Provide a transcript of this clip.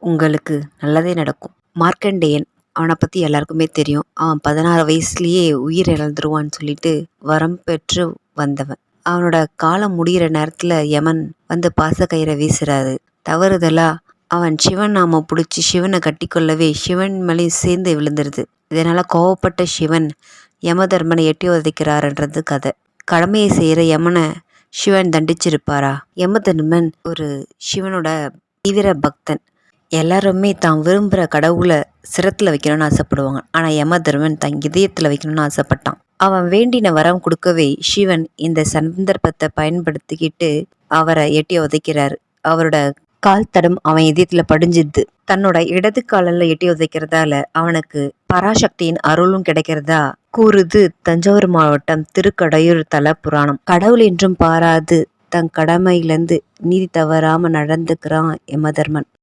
உங்களுக்கு நல்லதே நடக்கும். மார்க்கண்டேயன் அவனை பற்றி எல்லாருக்குமே தெரியும். அவன் 16 வயசுலேயே உயிர் இழந்துருவான்னு சொல்லிட்டு வரம் பெற்று வந்தவன். அவனோட காலம் முடிகிற நேரத்தில் யமன் வந்து பாசக்கயிறை வீசுறாரு. தவறுதலா அவன் சிவன் நாம பிடிச்சி சிவனை கட்டிக்கொள்ளவே சிவன் மேலேயும் சேர்ந்து விழுந்துருது. இதனால் கோவப்பட்ட சிவன் யமதர்மனை எட்டி உதைக்கிறாருன்றது கதை. கடமையை செய்கிற யமனை சிவன் தண்டிச்சிருப்பாரா? யமதர்மன் ஒரு சிவனோட தீவிர பக்தன். எல்லாருமே தான் விரும்புகிற கடவுளை சிரத்தில் வைக்கணும்னு ஆசைப்படுவாங்க. ஆனால் யமதர்மன் தன் இதயத்தில் வைக்கணும்னு ஆசைப்பட்டான். அவன் வேண்டின வரம் கொடுக்கவே சிவன் இந்த சந்தர்ப்பத்தை பயன்படுத்திக்கிட்டு அவரை எட்டி உதைக்கிறாரு. அவரோட கால் தடம் அவன் இதயத்தில் படிஞ்சிது. தன்னோட இடது காலில் எட்டி உதைக்கிறதால அவனுக்கு பராசக்தியின் அருளும் கிடைக்கிறதா கூறுது தஞ்சாவூர் மாவட்டம் திருக்கடையூர் தல புராணம். கடவுள் என்றும் பாராது தன் கடமையிலேருந்து நீதி தவறாம நடந்துக்கிறான் யமதர்மன்.